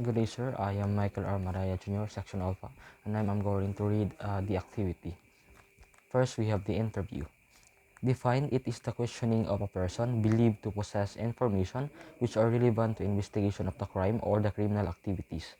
Good day, sir. I am Michael R. Maraya Jr., Section Alpha, and I'm going to read the activity. First, we have the interview. Define: it is the questioning of a person believed to possess information which are relevant to investigation of the crime or the criminal activities.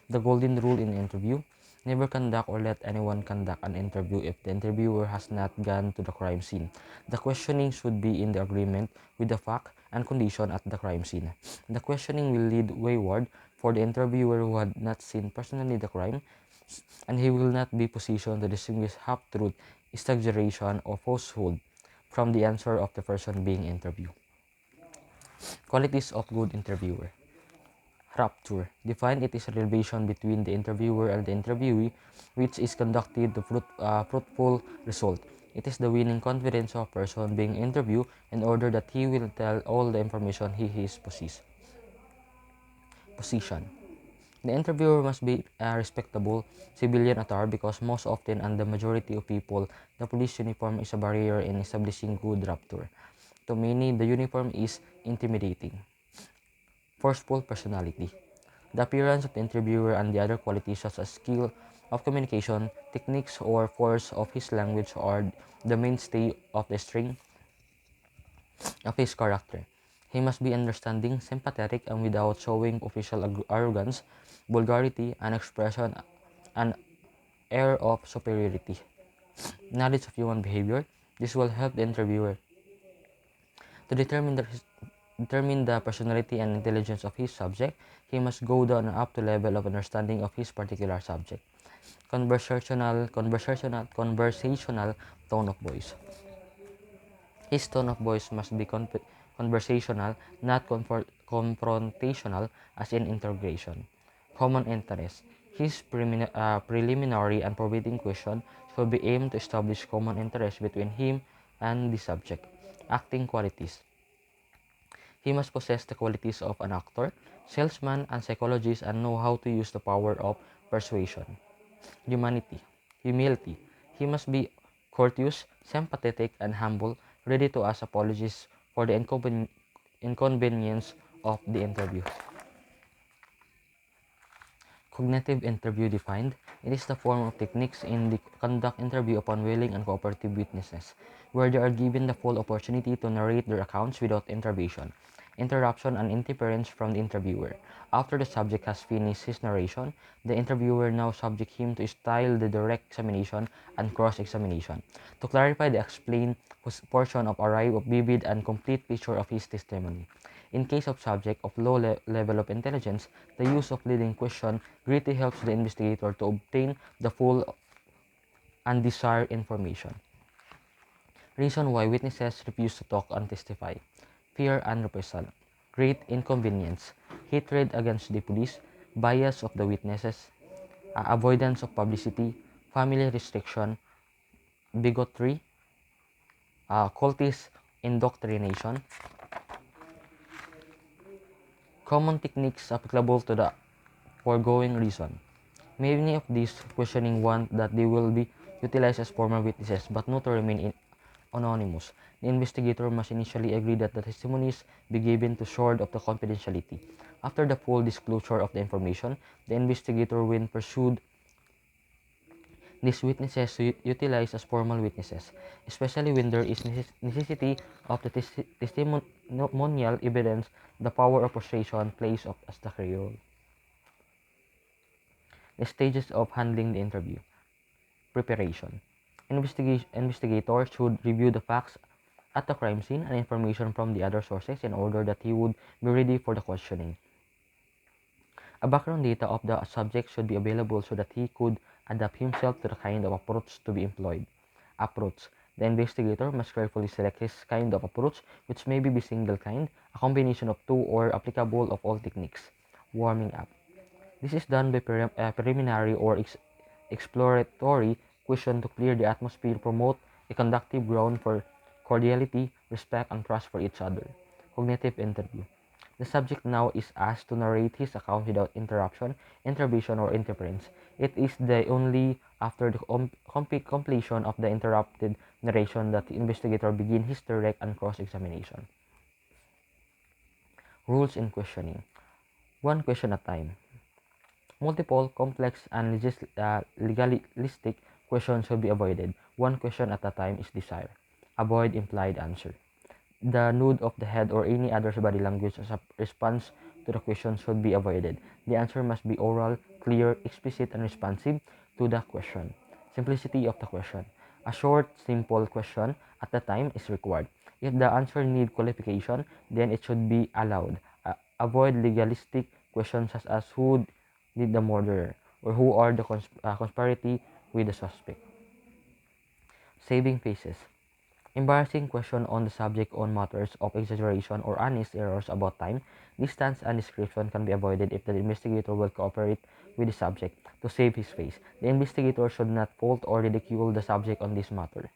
The golden rule in interview: never conduct or let anyone conduct an interview if the interviewer has not gone to the crime scene. The questioning should be in the agreement with the fact and condition at the crime scene. The questioning will lead wayward for the interviewer who had not seen personally the crime, and he will not be positioned to distinguish half-truth, exaggeration, or falsehood from the answer of the person being interviewed. Qualities of good interviewer. Rapture. Define: it is a relation between the interviewer and the interviewee which is conducted to fruitful result. It is the winning confidence of a person being interviewed in order that he will tell all the information he is position. The interviewer must be a respectable civilian attire because most often and the majority of people, the police uniform is a barrier in establishing good rapture. To many, the uniform is intimidating. Forceful personality. The appearance of the interviewer and the other qualities such as skill of communication, techniques, or force of his language are the mainstay of the string of his character. He must be understanding, sympathetic, and without showing official arrogance, vulgarity, and expression an air of superiority. Knowledge of human behavior. This will help the interviewer to determine the personality and intelligence of his subject. He must go down and up to level of understanding of his particular subject. Conversational tone of voice. His tone of voice must be conversational, not confrontational as in interrogation. Common interest. His preliminary and probating question should be aimed to establish common interest between him and the subject. Acting qualities. He must possess the qualities of an actor, salesman, and psychologist and know how to use the power of persuasion. Humility. He must be courteous, sympathetic, and humble, ready to ask apologies for the inconvenience of the interview. Cognitive interview defined. It is the form of techniques in the conduct interview upon willing and cooperative witnesses, where they are given the full opportunity to narrate their accounts without interruption, and interference from the interviewer. After the subject has finished his narration, the interviewer now subject him to style the direct examination and cross-examination. To clarify the explained portion of arrive a vivid and complete picture of his testimony. In case of subject of low level of intelligence, the use of leading question greatly helps the investigator to obtain the full and desired information. Reason why witnesses refuse to talk and testify. Fear and reprisal. Great inconvenience. Hatred against the police. Bias of the witnesses. Avoidance of publicity. Family restriction. Bigotry. Cultist indoctrination. Common techniques applicable to the foregoing reason. Many of these questioning want that they will be utilized as former witnesses but not to remain anonymous. The investigator must initially agree that the testimonies be given to short of the confidentiality. After the full disclosure of the information, the investigator will pursue these witnesses to utilize as formal witnesses, especially when there is necessity of the testimonial evidence. The power of persuasion plays as the key role. The stages of handling the interview. Preparation. Investigator should review the facts at the crime scene and information from the other sources in order that he would be ready for the questioning. A background data of the subject should be available so that he could adapt himself to the kind of approach to be employed. Approach. The investigator must carefully select his kind of approach, which may be single kind, a combination of two, or applicable of all techniques. Warming up. This is done by preliminary or exploratory question to clear the atmosphere, promote a conductive ground for cordiality, respect, and trust for each other. Cognitive interview. The subject now is asked to narrate his account without interruption, intervention, or interference. It is the only after the completion of the interrupted narration that the investigator begins his direct and cross-examination. Rules in questioning. One question at a time. Multiple, complex, and legalistic questions should be avoided. One question at a time is desired. Avoid implied answer. The nod of the head or any other body language as a response to the question should be avoided. The answer must be oral, clear, explicit, and responsive to the question. Simplicity of the question. A short, simple question at a time is required. If the answer needs qualification, then it should be allowed. Avoid legalistic questions such as who did the murder or who are the conspiracy with the suspect. Saving faces. Embarrassing question on the subject on matters of exaggeration or honest errors about time, distance, and description can be avoided if the investigator will cooperate with the subject to save his face. The investigator should not fault or ridicule the subject on this matter.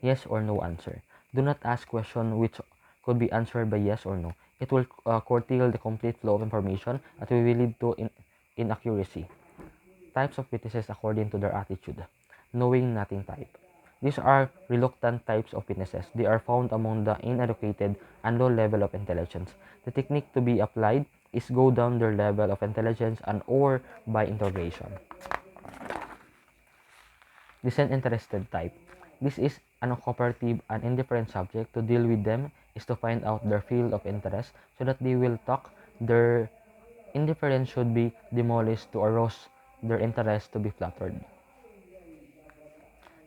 Yes or no answer. Do not ask questions which could be answered by yes or no. It will curtail the complete flow of information and will lead to inaccuracy. Types of witnesses according to their attitude. Knowing nothing type. These are reluctant types of witnesses. They are found among the inadequate and low level of intelligence. The technique to be applied is go down their level of intelligence and or by interrogation. Disinterested type. This is an uncooperative and indifferent subject. To deal with them is to find out their field of interest so that they will talk. Their indifference should be demolished to arouse their interest to be flattered.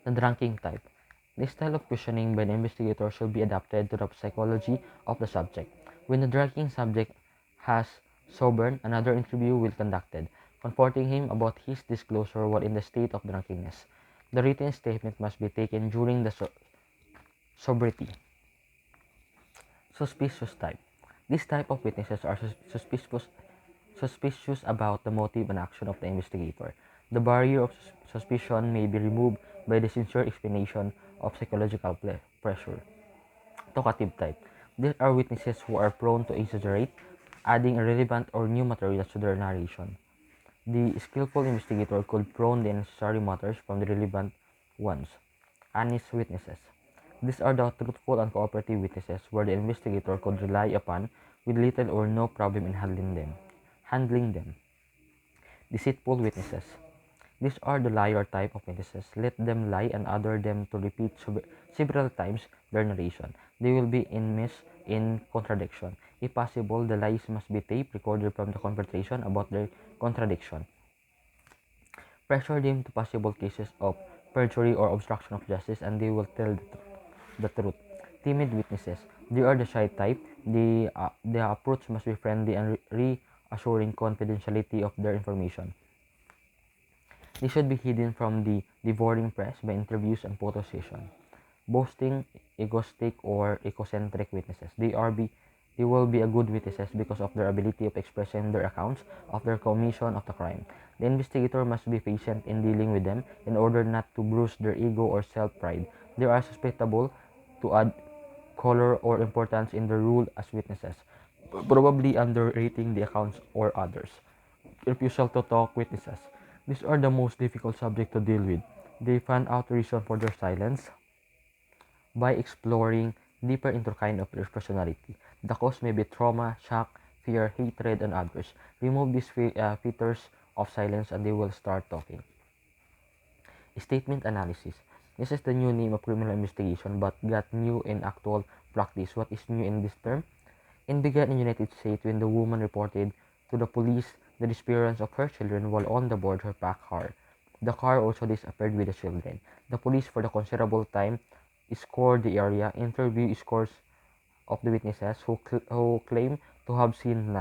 The ranking type. This style of questioning by the investigator should be adapted to the psychology of the subject. When the ranking subject has sobered, another interview will be conducted, comforting him about his disclosure while in the state of drunkenness. The written statement must be taken during the sobriety. Suspicious type. This type of witnesses are suspicious about the motive and action of the investigator. The barrier of suspicion may be removed by the sincere explanation of psychological pressure. Talkative type. These are witnesses who are prone to exaggerate, adding irrelevant or new materials to their narration. The skillful investigator could prune the unnecessary matters from the relevant ones. Honest witnesses. These are the truthful and cooperative witnesses where the investigator could rely upon with little or no problem in handling them. Deceitful witnesses. These are the liar type of witnesses. Let them lie and order them to repeat several times their narration. They will be in contradiction. If possible, the lies must be tape recorded from the conversation about their contradiction. Pressure them to possible cases of perjury or obstruction of justice and they will tell the truth. Timid witnesses. They are the shy type. The approach must be friendly and reassuring confidentiality of their information. They should be hidden from the devouring press by interviews and photo sessions. Boasting, egoistic, or egocentric witnesses. They will be a good witnesses because of their ability of expressing their accounts of their commission of the crime. The investigator must be patient in dealing with them in order not to bruise their ego or self-pride. They are susceptible to add color or importance in the role as witnesses, probably underrating the accounts or others. Refusal to talk witnesses. These are the most difficult subject to deal with. They find out the reason for their silence by exploring deeper into kind of their personality. The cause may be trauma, shock, fear, hatred, and others. Remove these filters of silence and they will start talking. Statement analysis. This is the new name of criminal investigation but got new in actual practice. What is new in this term? It began in the United States when the woman reported to the police the disappearance of her children while on the board her packed car. The car also disappeared with the children. The police for the considerable time scoured the area, interviewed scores of the witnesses who claim to have seen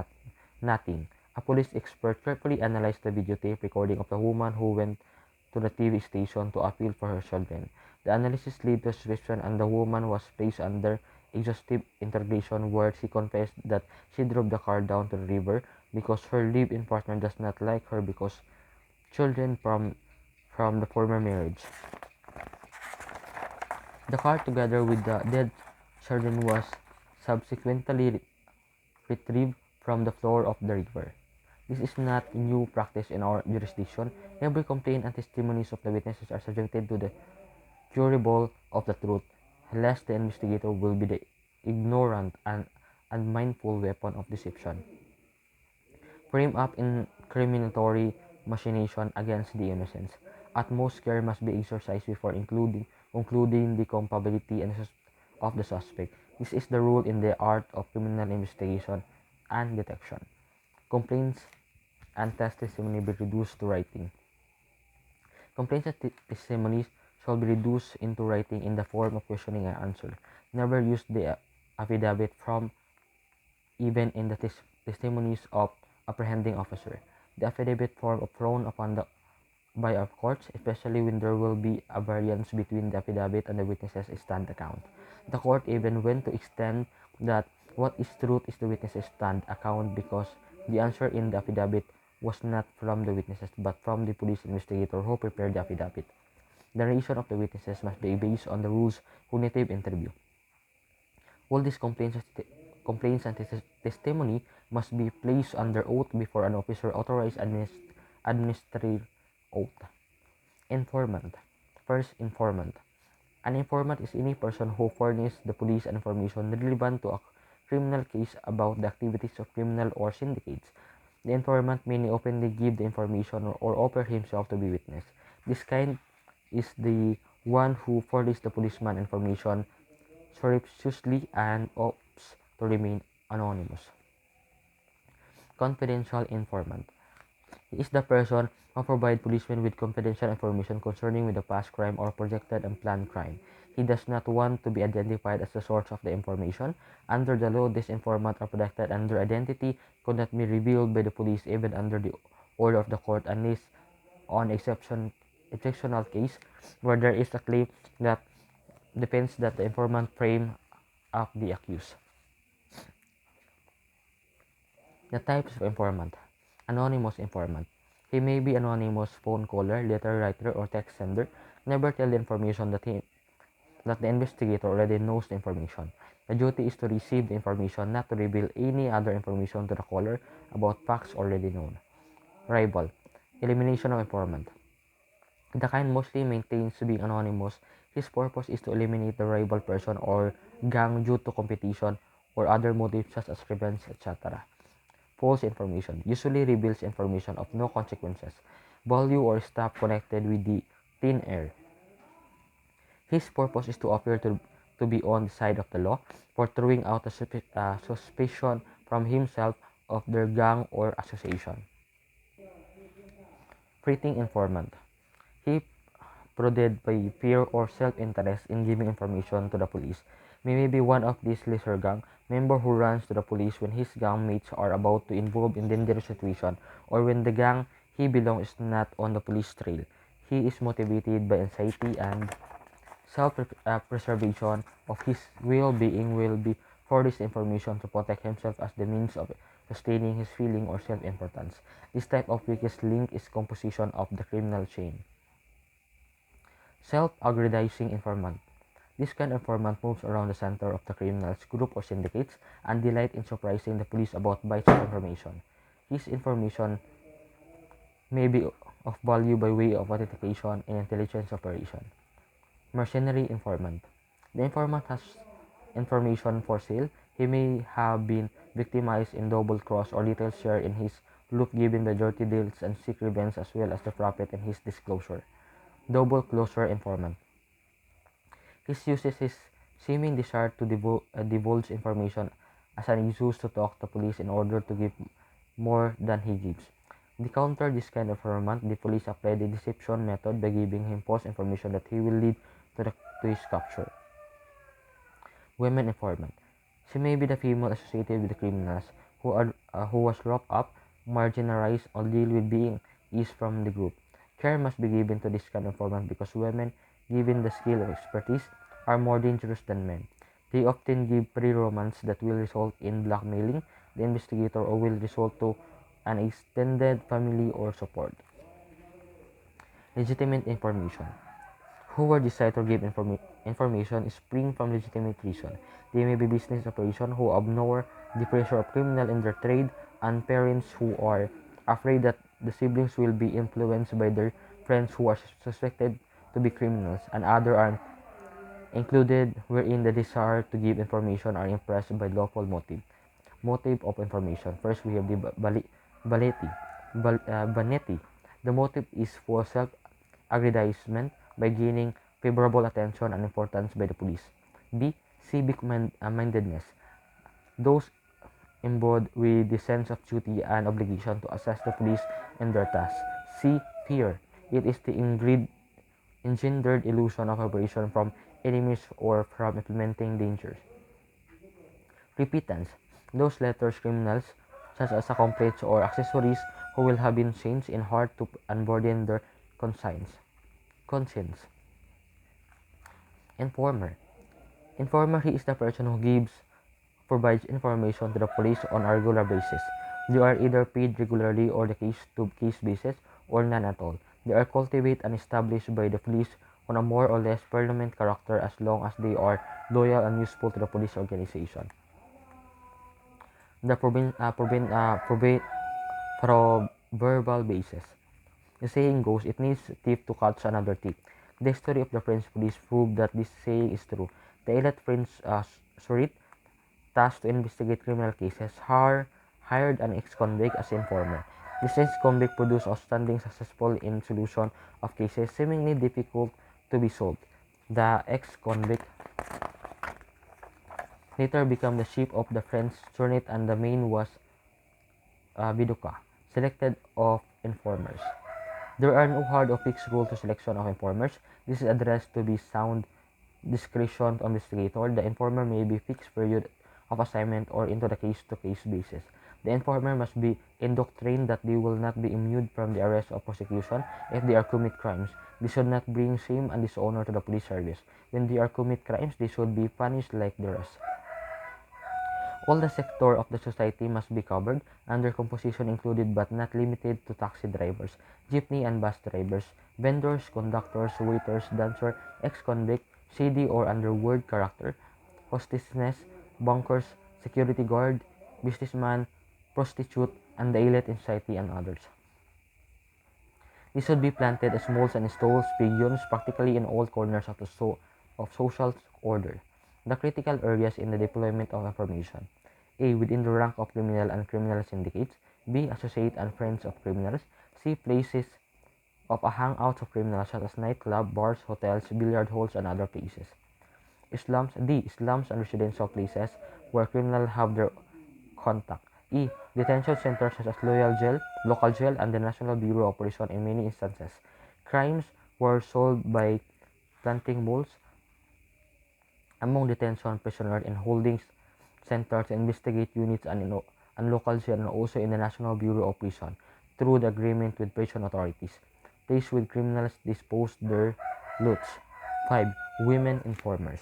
nothing. A police expert carefully analyzed the videotape recording of the woman who went to the TV station to appeal for her children. The analysis led to suspicion and the woman was placed under exhaustive interrogation where she confessed that she drove the car down to the river because her live-in partner does not like her because children from the former marriage. The car together with the dead children was subsequently retrieved from the floor of the river. This is not new practice in our jurisdiction. Every complaint and testimonies of the witnesses are subjected to the jurable of the truth, lest the investigator will be the ignorant and unmindful weapon of deception. Frame up in discriminatory machination against the innocents. Utmost care must be exercised before concluding the culpability of the suspect. This is the rule in the art of criminal investigation and detection. Complaints and test testimony be reduced to writing. Complaints and testimonies shall be reduced into writing in the form of questioning and answer. Never use the affidavit from even in the testimonies of apprehending officer. The affidavit form of thrown upon by our courts, especially when there will be a variance between the affidavit and the witness's stand account. The court even went to extend that what is truth is the witness's stand account because the answer in the affidavit was not from the witnesses but from the police investigator who prepared the affidavit. The narration of the witnesses must be based on the rules cognitive interview. All these complaints and testimony must be placed under oath before an officer authorized administrative oath. Informant. First, informant. An informant is any person who furnishes the police information relevant to a criminal case about the activities of criminal or syndicates. The informant may openly give the information or offer himself to be witness. This kind is the one who furnishes the policeman information surreptitiously and opts to remain anonymous. Confidential informant. He is the person who provides policemen with confidential information concerning with the past crime or projected and planned crime. He does not want to be identified as the source of the information. Under the law, these informants are protected and their identity could not be revealed by the police even under the order of the court unless on exceptional case where there is a claim that depends that the informant frame up the accused. The types of informant. Anonymous informant. He may be anonymous phone caller, letter writer, or text sender. Never tell the information that the investigator already knows the information. The duty is to receive the information, not to reveal any other information to the caller about facts already known. Rival. Elimination of informant. The kind mostly maintains being anonymous. His purpose is to eliminate the rival person or gang due to competition or other motives such as revenge, etc. False information usually reveals information of no consequences, value, or stuff connected with the thin air. His purpose is to appear to be on the side of the law for throwing out a suspicion from himself of their gang or association. Treating informant. He prodded by fear or self-interest in giving information to the police. May be one of these lesser gang member who runs to the police when his gang mates are about to involve in dangerous situation or when the gang he belongs is not on the police trail. He is motivated by anxiety and self-preservation of his well-being will be for this information to protect himself as the means of sustaining his feeling or self-importance. This type of weakest link is composition of the criminal chain. Self-aggrandizing informant. This kind of informant moves around the center of the criminal's group or syndicates and delight in surprising the police about bites of information. His information may be of value by way of authentication and intelligence operation. Mercenary informant. The informant has information for sale. He may have been victimized in double cross or little share in his loop given by dirty deals and seek revenge as well as the profit in his disclosure. Double closure informant. He uses his seeming desire to divulge information as an excuse to talk to police in order to give more than he gives. To counter this kind of informant, the police apply the deception method by giving him false information that he will lead to his capture. Women informant. She may be the female associated with the criminals who was locked up, marginalized, or deal with being eased from the group. Care must be given to this kind of informant because women, given the skill of expertise, are more dangerous than men. They often give pre-romance that will result in blackmailing the investigator or will result to an extended family or support. Legitimate information. Whoever decide to give information spring from legitimate reason. They may be business operation who ignore the pressure of criminal in their trade and parents who are afraid that the siblings will be influenced by their friends who are suspected to be criminals and other are included wherein the desire to give information are impressed by lawful motive. Motive of information. First, we have the validity. vanity. The motive is for self-aggrandizement by gaining favorable attention and importance by the police. B. Civic mindedness. Those imbued with the sense of duty and obligation to assist the police in their tasks. C. Fear. It is the engendered illusion of operation from enemies or from implementing dangers. Repentance. Those letters criminals, such as accomplices or accessories, who will have been changed in heart to unburden their conscience. Informer. Informer, he is the person who provides information to the police on a regular basis. They are either paid regularly or the case-to-case basis, or none at all. They are cultivated and established by the police on a more or less permanent character as long as they are loyal and useful to the police organization. The proverbial basis. The saying goes, it needs a thief to catch another thief. The history of the French police proved that this saying is true. The elite French Surit, tasked to investigate criminal cases, hired an ex-convict as informer. This ex-convict produced outstanding successful in solution of cases seemingly difficult to be solved. The ex-convict later became the chief of the French Surit, and the main was Viduka, selected of informers. There are no hard or fixed rules to selection of informers. This is addressed to be sound discretion to investigator. The informer may be fixed period of assignment or into the case-to-case basis. The informer must be indoctrined that they will not be immune from the arrest or prosecution if they are commit crimes. They should not bring shame and dishonor to the police service. When they are commit crimes, they should be punished like the rest. All the sector of the society must be covered, and their composition included but not limited to taxi drivers, jeepney and bus drivers, vendors, conductors, waiters, dancers, ex-convict, shady or underworld character, hostesses, bunkers, security guard, businessman, prostitute, and the elite in society and others. These should be planted as moles and stalls, pigeons, practically in all corners of social order. The critical areas in the deployment of information. A. Within the rank of criminal and criminal syndicates. B. Associate and friends of criminals. C. Places of a hangout of criminals such as nightclub, bars, hotels, billiard halls, and other places. Slums. D. Slums and residential places where criminals have their contact. E. Detention centers such as local jail, and the National Bureau of Prison in many instances. Crimes were solved by planting balls among detention prisoners in holding centers, investigate units, and local jail, and also in the National Bureau of Prison through the agreement with prison authorities. Place with criminals dispose their loots. 5. Women informers.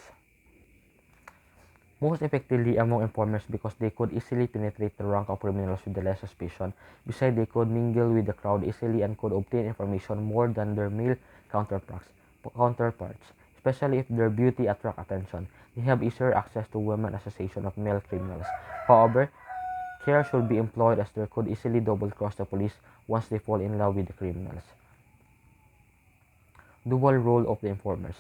Most effectively among informers because they could easily penetrate the rank of criminals with the less suspicion. Besides, they could mingle with the crowd easily and could obtain information more than their male counterparts, especially if their beauty attract attention. They have easier access to women association of male criminals. However, care should be employed as they could easily double-cross the police once they fall in love with the criminals. Dual role of the informers.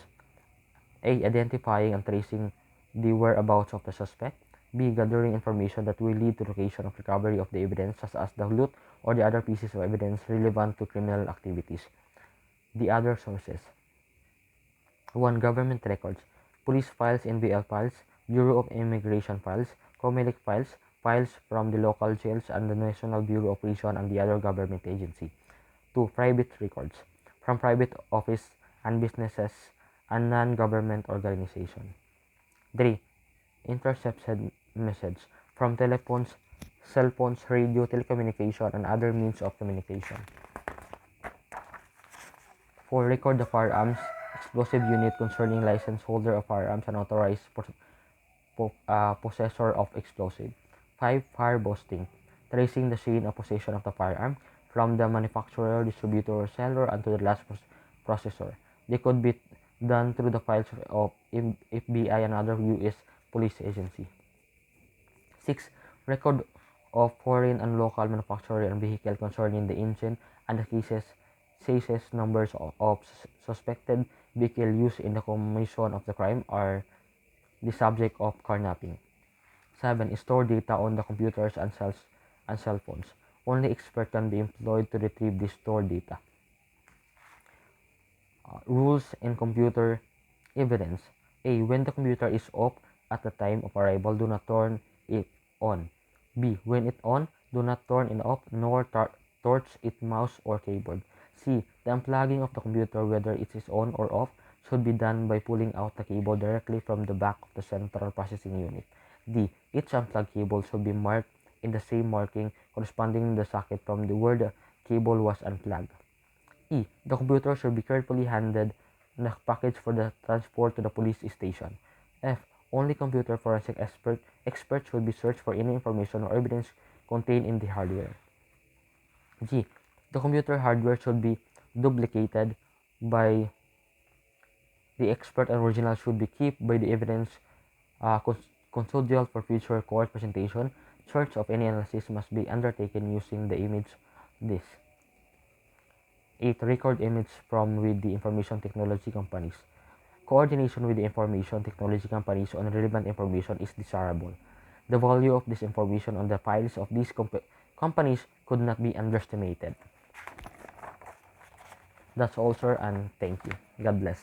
A. Identifying and tracing the whereabouts of the suspect. B. Gathering information that will lead to location of recovery of the evidence such as the loot or the other pieces of evidence relevant to criminal activities. The other sources. 1. Government records. Police files, NBL files, Bureau of Immigration files, COMELEC files, files from the local jails and the National Bureau of Prison and the other government agency. 2. Private records. From private office and businesses and non-government organization. 3. Intercepted message from telephones, cell phones, radio, telecommunication, and other means of communication. 4. Record the firearms explosive unit concerning license holder of firearms and authorized possessor of explosive. 5. Fire busting. Tracing the scene of possession of the firearm from the manufacturer, distributor, or seller unto the last processor. They could be done through the files of FBI and other U.S. police agency. 6. Record of foreign and local manufacturer and vehicle concerning the engine and the cases numbers of suspected vehicle used in the commission of the crime are the subject of carnapping. 7. Store data on the computers and cell phones. Only expert can be employed to retrieve the stored data. Rules in computer evidence. A. When the computer is off at the time of arrival, do not turn it on. B. When it on, do not turn it off nor torch it mouse or keyboard. C. The unplugging of the computer, whether it is on or off, should be done by pulling out the cable directly from the back of the central processing unit. D. Each unplugged cable should be marked in the same marking corresponding to the socket from where the cable was unplugged. E. The computer should be carefully handed in a package for the transport to the police station. F. Only computer forensic experts should be searched for any information or evidence contained in the hardware. G. The computer hardware should be duplicated by the expert and original should be kept by the evidence custodial for future court presentation. Search of any analysis must be undertaken using the image disk. 8. Record image from with the information technology companies. Coordination with the information technology companies on relevant information is desirable. The value of this information on the files of these companies could not be underestimated. That's all, sir, and thank you. God bless.